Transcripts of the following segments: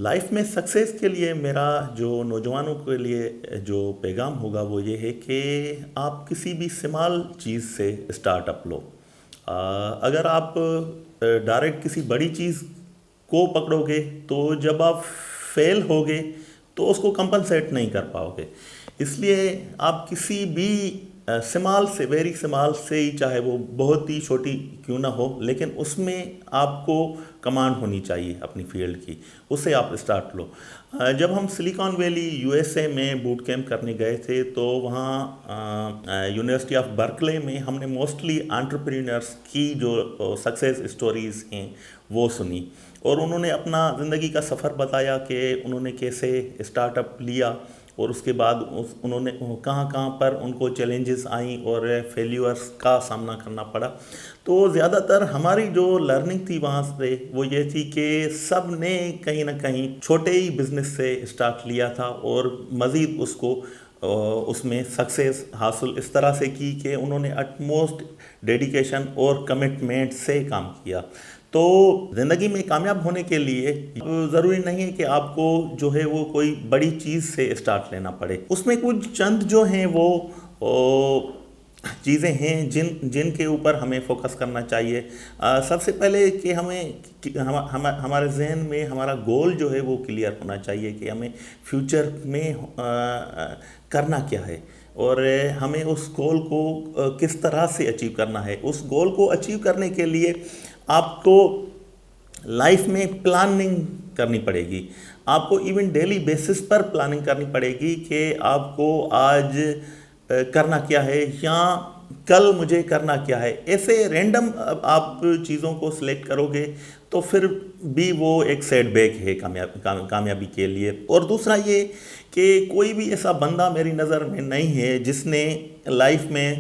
Life میں success کے لیے میرا جو نوجوانوں کے لیے جو پیغام ہوگا وہ یہ ہے کہ آپ کسی بھی سمال چیز سے اسٹارٹ اپ لو. اگر آپ ڈائریکٹ کسی بڑی چیز کو پکڑو گے تو جب آپ فیل ہوگے تو اس کو کمپنسیٹ نہیں کر پاؤ گے. اس لیے آپ کسی بھی سمال سے ویری سمال سے ہی، چاہے وہ بہت ہی چھوٹی کیوں نہ ہو، لیکن اس میں آپ کو کمانڈ ہونی چاہیے اپنی فیلڈ کی، اس سے آپ اسٹارٹ لو. جب ہم silicon valley U S A میں بوٹ کیمپ کرنے گئے تھے تو وہاں یونیورسٹی آف برکلے میں ہم نے موسٹلی انٹرپرینرس کی جو سکسیس اسٹوریز ہیں وہ سنی، اور انہوں نے اپنا زندگی کا سفر بتایا کہ انہوں نے کیسے اسٹارٹ اپ لیا، اور اس کے بعد انہوں نے کہاں کہاں پر ان کو چیلنجز آئیں اور فیلیورس کا سامنا کرنا پڑا. تو زیادہ تر ہماری جو لرننگ تھی وہاں سے وہ یہ تھی کہ سب نے کہیں نہ کہیں چھوٹے ہی بزنس سے اسٹارٹ لیا تھا، اور مزید اس کو اس میں سکسیس حاصل اس طرح سے کی کہ انہوں نے اٹموسٹ ڈیڈیکیشن اور کمٹمنٹ سے کام کیا. تو زندگی میں کامیاب ہونے کے لیے ضروری نہیں ہے کہ آپ کو جو ہے وہ کوئی بڑی چیز سے اسٹارٹ لینا پڑے. اس میں کچھ چند جو ہیں وہ چیزیں ہیں جن کے اوپر ہمیں فوکس کرنا چاہیے. سب سے پہلے کہ ہمارے ذہن میں ہمارا گول جو ہے وہ کلیئر ہونا چاہیے کہ ہمیں فیوچر میں کرنا کیا ہے، اور ہمیں اس گول کو کس طرح سے اچیو کرنا ہے. اس گول کو اچیو کرنے کے لیے آپ کو لائف میں پلاننگ کرنی پڑے گی. آپ کو ایون ڈیلی بیسس پر پلاننگ کرنی پڑے گی کہ آپ کو آج کرنا کیا ہے یا کل مجھے کرنا کیا ہے. ایسے رینڈم آپ چیزوں کو سلیکٹ کرو گے تو پھر بھی وہ ایک سیٹ بیک ہے کامیابی کے لیے. اور دوسرا یہ کہ کوئی بھی ایسا بندہ میری نظر میں نہیں ہے جس نے لائف میں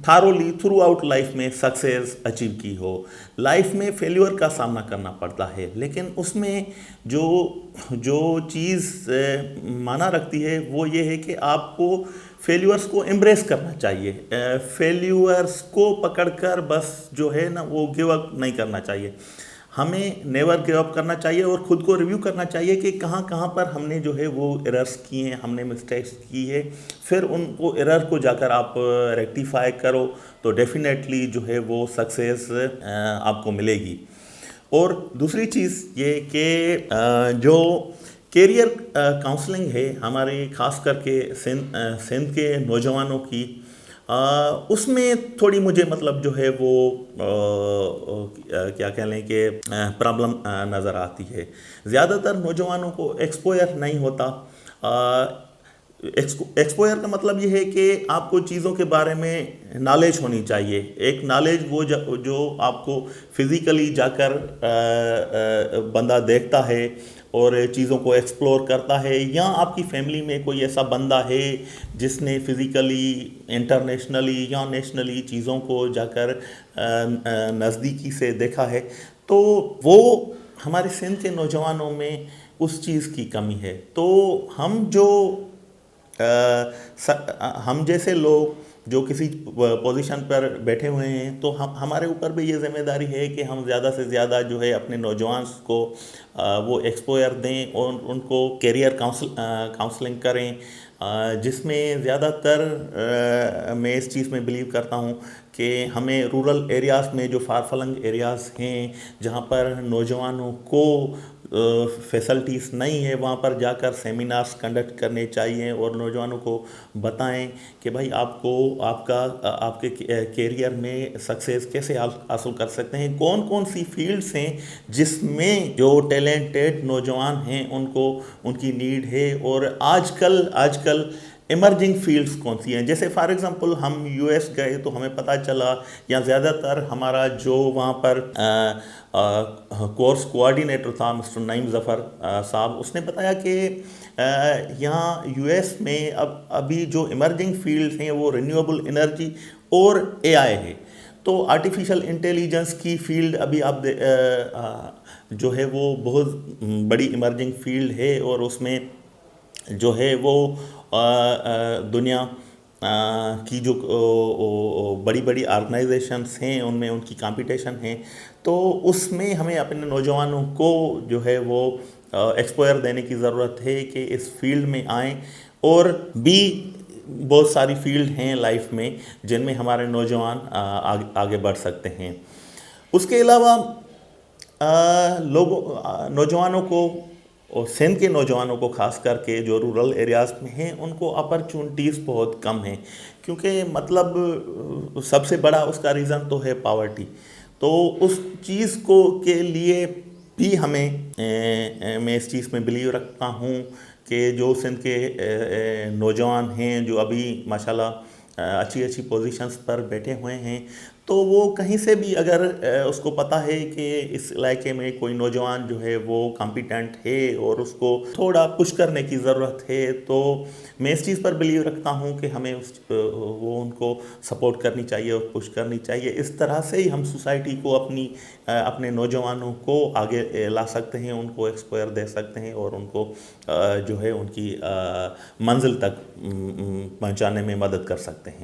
تھارولی تھرو آؤٹ لائف میں سکسیس اچیو کی ہو. لائف میں فیلیور کا سامنا کرنا پڑتا ہے، لیکن اس میں جو چیز معنی رکھتی ہے وہ یہ ہے کہ آپ کو فیلیورس کو ایمبریس کرنا چاہیے. فیلیورس کو پکڑ کر بس جو ہے نا وہ گیو اپ نہیں کرنا چاہیے. ہمیں نیور گیو اپ کرنا چاہیے اور خود کو ریویو کرنا چاہیے کہ کہاں کہاں پر ہم نے جو ہے وہ ایررز کی ہیں، ہم نے مسٹیکس کی ہے. پھر ان کو ایرر کو جا کر آپ ریکٹیفائی کرو تو ڈیفینیٹلی جو ہے وہ سکسیس آپ کو ملے گی. اور دوسری چیز یہ کہ جو کیریئر کاؤنسلنگ ہے ہمارے خاص کر کے سندھ کے نوجوانوں کی، اس میں تھوڑی مجھے مطلب جو ہے وہ کیا کہہ لیں کہ پرابلم نظر آتی ہے. زیادہ تر نوجوانوں کو ایکسپوئر نہیں ہوتا. ایکسپوئر کا مطلب یہ ہے کہ آپ کو چیزوں کے بارے میں نالج ہونی چاہیے. ایک نالج وہ جو آپ کو فزیکلی جا کر بندہ دیکھتا ہے اور چیزوں کو ایکسپلور کرتا ہے، یا آپ کی فیملی میں کوئی ایسا بندہ ہے جس نے فزیکلی انٹرنیشنلی یا نیشنلی چیزوں کو جا کر نزدیکی سے دیکھا ہے. تو وہ ہمارے سندھ کے نوجوانوں میں اس چیز کی کمی ہے. تو ہم جیسے لوگ جو کسی پوزیشن پر بیٹھے ہوئے ہیں تو ہمارے اوپر بھی یہ ذمہ داری ہے کہ ہم زیادہ سے زیادہ جو ہے اپنے نوجوانس کو وہ ایکسپوئر دیں اور ان کو کیریئر کاؤنسلنگ کریں، جس میں زیادہ تر میں اس چیز میں بلیو کرتا ہوں کہ ہمیں رورل ایریاز میں جو فار فلنگ ایریاز ہیں جہاں پر نوجوانوں کو فیسلٹیز نہیں ہے، وہاں پر جا کر سیمینارز کنڈکٹ کرنے چاہیے اور نوجوانوں کو بتائیں کہ بھائی آپ کے کیریئر میں سکسیس کیسے حاصل کر سکتے ہیں، کون کون سی فیلڈز ہیں جس میں جو ٹیلنٹڈ نوجوان ہیں ان کی نیڈ ہے، اور آج کل ایمرجنگ فیلڈز کون سی ہیں. جیسے فار ایگزامپل ہم یو ایس گئے تو ہمیں پتہ چلا، یا زیادہ تر ہمارا جو وہاں پر کورس کوآرڈینیٹر تھا مسٹر نعیم ظفر صاحب، اس نے بتایا کہ یہاں یو ایس میں ابھی جو ایمرجنگ فیلڈز ہیں وہ رینیویبل انرجی اور اے آئی ہے. تو آرٹیفیشل انٹیلیجنس کی فیلڈ ابھی آپ جو ہے وہ بہت بڑی ایمرجنگ فیلڈ ہے، اور اس میں جو ہے وہ دنیا کی جو بڑی بڑی آرگنائزیشنس ہیں ان میں ان کی کمپٹیشن ہیں. تو اس میں ہمیں اپنے نوجوانوں کو جو ہے وہ ایکسپوئر دینے کی ضرورت ہے کہ اس فیلڈ میں آئیں، اور بھی بہت ساری فیلڈ ہیں لائف میں جن میں ہمارے نوجوان آگے بڑھ سکتے ہیں۔ اس کے علاوہ نوجوانوں کو، اور سندھ کے نوجوانوں کو خاص کر کے جو رورل ایریاز میں ہیں، ان کو اپرچونٹیز بہت کم ہیں، کیونکہ مطلب سب سے بڑا اس کا ریزن تو ہے پاورٹی۔ تو اس چیز کے لیے بھی میں اس چیز میں بلیو رکھتا ہوں کہ جو سندھ کے نوجوان ہیں جو ابھی ماشاءاللہ اچھی پوزیشنز پر بیٹھے ہوئے ہیں، تو وہ کہیں سے بھی اگر اس کو پتہ ہے کہ اس علاقے میں کوئی نوجوان جو ہے وہ کمپیٹنٹ ہے اور اس کو تھوڑا پش کرنے کی ضرورت ہے، تو میں اس چیز پر بلیو رکھتا ہوں کہ ہمیں وہ ان کو سپورٹ کرنی چاہیے اور پش کرنی چاہیے۔ اس طرح سے ہی ہم سوسائٹی کو اپنے نوجوانوں کو آگے لا سکتے ہیں، ان کو ایکسپوئر دے سکتے ہیں، اور ان کو جو ہے ان کی منزل تک پہنچانے میں مدد کر سکتے ہیں۔